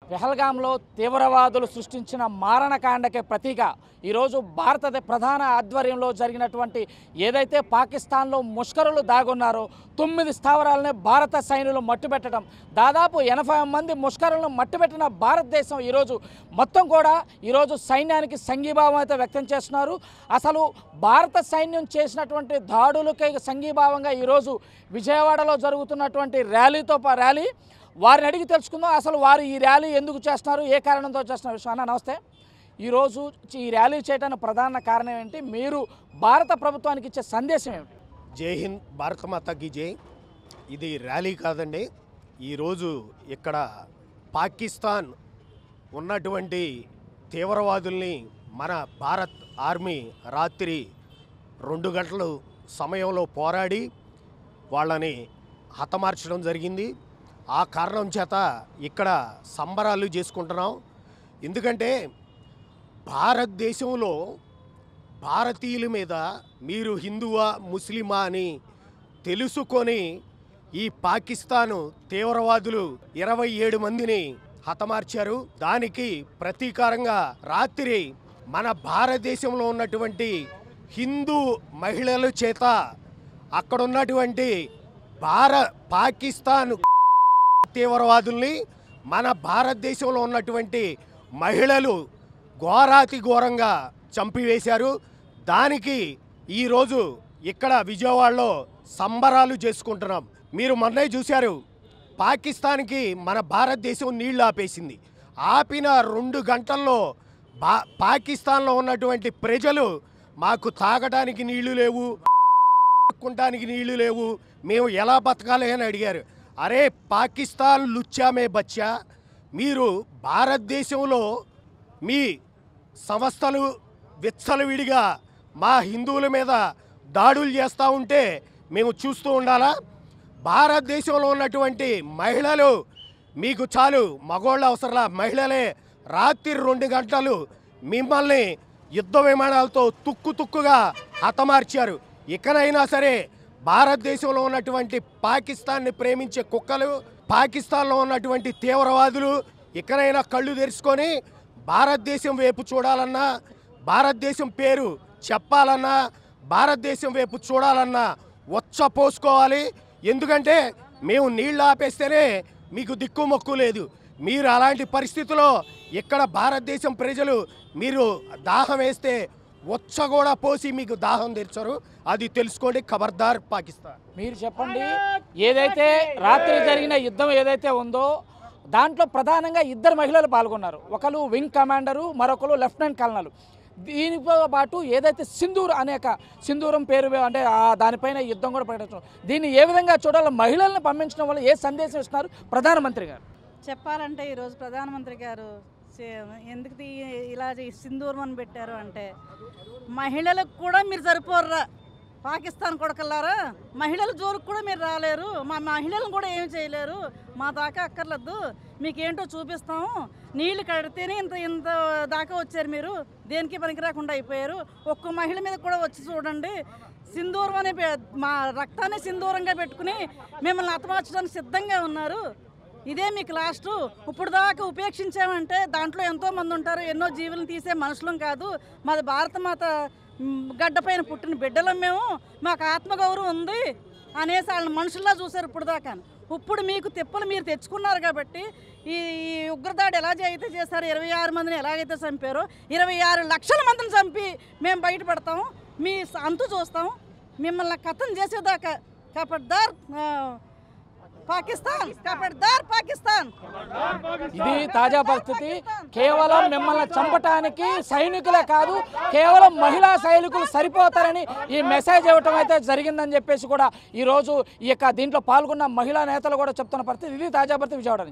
పెహల్గాంలో తీవ్రవాదులు సృష్టించిన మారణకాండకే ప్రతీక ఈరోజు భారత ప్రధాన ఆధ్వర్యంలో జరిగినటువంటి ఏదైతే పాకిస్తాన్లో ముష్కరులు దాగున్నారో 9 స్థావరాలనే భారత సైన్యులు మట్టుబెట్టడం, దాదాపు 80 మంది ముష్కరులను మట్టుబెట్టిన భారతదేశం ఈరోజు మొత్తం కూడా ఈరోజు సైన్యానికి సంఘీభావం అయితే వ్యక్తం చేస్తున్నారు. అసలు భారత సైన్యం చేసినటువంటి దాడులకి సంఘీభావంగా ఈరోజు విజయవాడలో జరుగుతున్నటువంటి ర్యాలీ వారిని అడిగి తెలుసుకుందాం. అసలు వారు ఈ ర్యాలీ ఎందుకు చేస్తున్నారు, ఏ కారణంతో చేస్తున్నారు? విశ్వనాథ నమస్తే. ఈరోజు ఈ ర్యాలీ చేయడానికి ప్రధాన కారణం ఏంటి? మీరు భారత ప్రభుత్వానికి ఇచ్చే సందేశం ఏమిటి? జై హింద్, భారత మాతాకి జై. ఇది ర్యాలీ కాదండి. ఈరోజు ఇక్కడ పాకిస్తాన్ ఉన్నటువంటి తీవ్రవాదుల్ని మన భారత్ ఆర్మీ రాత్రి 2 గంటలు సమయంలో పోరాడి వాళ్ళని హతమార్చడం జరిగింది. ఆ కారణం చేత ఇక్కడ సంబరాలు చేసుకుంటున్నాం. ఎందుకంటే భారతదేశంలో భారతీయుల మీద మీరు హిందువా ముస్లిమా అని తెలుసుకొని ఈ పాకిస్తాను తీవ్రవాదులు 27 మందిని హతమార్చారు. దానికి ప్రతీకారంగా రాత్రి మన భారతదేశంలో ఉన్నటువంటి హిందూ మహిళల చేత అక్కడ ఉన్నటువంటి పాకిస్తాన్ తీవ్రవాదుల్ని మన భారతదేశంలో ఉన్నటువంటి మహిళలు ఘోరాతి ఘోరంగా చంపివేశారు. దానికి ఈరోజు ఇక్కడ విజయవాడలో సంబరాలు చేసుకుంటున్నాం. మీరు మొన్నే చూశారు, పాకిస్తాన్కి మన భారతదేశం నీళ్లు ఆపేసింది. ఆపిన 2 గంటల్లో పాకిస్తాన్లో ఉన్నటువంటి ప్రజలు మాకు తాగడానికి నీళ్లు లేవు, తాగడానికి నీళ్లు లేవు, మేము ఎలా బతకాలి అని అడిగారు. అరే పాకిస్తాన్ లుచ్చామే బచ్చా, మీరు భారతదేశంలో మీ సంస్థలు విచ్చలవిడిగా మా హిందువుల మీద దాడులు చేస్తూ ఉంటే మేము చూస్తూ ఉండాలా? భారతదేశంలో ఉన్నటువంటి మహిళలు మీకు చాలు, మగోళ్ళ అవసరంలా, మహిళలే రాత్రి 2 గంటలు మిమ్మల్ని యుద్ధ విమానాలతో తుక్కుగా హతమార్చారు. ఇకనైనా సరే భారతదేశంలో ఉన్నటువంటి పాకిస్తాన్ని ప్రేమించే కుక్కలు, పాకిస్తాన్లో ఉన్నటువంటి తీవ్రవాదులు ఇకనైనా కళ్ళు తెరుచుకొని భారతదేశం వైపు చూడాలన్నా, భారతదేశం పేరు చెప్పాలన్నా, భారతదేశం వైపు చూడాలన్నా పోసుకోవాలి. ఎందుకంటే మేము నీళ్ళు ఆపేస్తేనే మీకు దిక్కు మొక్కు లేదు. మీరు అలాంటి పరిస్థితుల్లో ఇక్కడ భారతదేశం ప్రజలు మీరు దాహం వేస్తే కూడా పోసి మీకు దాహం తెచ్చారు. అది తెలుసుకోండి. ఖబర్దార్ పాకిస్తాన్. మీరు చెప్పండి, ఏదైతే రాత్రి జరిగిన యుద్ధం ఏదైతే ఉందో దాంట్లో ప్రధానంగా 2 మహిళలు పాల్గొన్నారు. ఒకరు వింగ్ కమాండరు, మరొకరు లెఫ్టినెంట్ కల్నల్. దీనితో పాటు ఏదైతే సింధూరం పేరు అంటే దానిపైన యుద్ధం కూడా ప్రకటించడం, దీన్ని ఏ విధంగా చూడాలి? మహిళలను పంపించడం వల్ల ఏ సందేశం ఇస్తున్నారు ప్రధానమంత్రి గారు? చెప్పాలంటే ఈరోజు ప్రధానమంత్రి గారు ఎందుకు ఇలా సింధూరం అని పెట్టారు అంటే, మహిళలకు కూడా మీరు సరిపోర్రా పాకిస్తాన్ కొడకల్లారా, మహిళల జోరుకు కూడా మీరు రాలేరు, మా మహిళలను కూడా ఏమి చేయలేరు, మా దాకా అక్కర్లేదు, మీకేంటో చూపిస్తాము, నీళ్లు కడితేనే ఇంత దాకా వచ్చారు, మీరు దేనికి పనికి రాకుండా అయిపోయారు, ఒక్క మహిళ మీద కూడా వచ్చి చూడండి, సింధూరం అనే మా రక్తాన్ని సింధూరంగా పెట్టుకుని మిమ్మల్ని హతమార్చడానికి సిద్ధంగా ఉన్నారు, ఇదే మీకు లాస్టు, ఇప్పుడు దాకా ఉపేక్షించామంటే దాంట్లో ఎంతోమంది ఉంటారు, ఎన్నో జీవులను తీసే మనుషులం కాదు, మాది భారతమాత గడ్డపైన పుట్టిన బిడ్డలం, మేము మాకు ఆత్మగౌరవం ఉంది అనేసి వాళ్ళని మనుషుల్లా చూశారు ఇప్పుడు దాకా. ఇప్పుడు మీకు తిప్పలు మీరు తెచ్చుకున్నారు కాబట్టి ఈ ఉగ్రదాడి ఎలా అయితే చేశారో, 26 మందిని ఎలాగైతే చంపారో, 26 లక్షల మందిని చంపి మేము బయటపడతాము, మీ అంతు చూస్తాము, మిమ్మల్ని కథం చేసేదాకా. ఖబర్దార్ పాకిస్తాన్, ఖబర్దార్ పాకిస్తాన్. ఇది తాజా పరిస్థితి. కేవలం మిమ్మల్ని చంపటానికి సైనికులే కాదు, కేవలం మహిళా సైనికులు సరిపోతారని ఈ మెసేజ్ ఇవ్వటం అయితే జరిగిందని చెప్పేసి కూడా ఈరోజు ఈ యొక్క దీంట్లో పాల్గొన్న మహిళా నేతలు కూడా చెప్తున్న పరిస్థితి. ఇది తాజా పరిస్థితి విజయవాడ.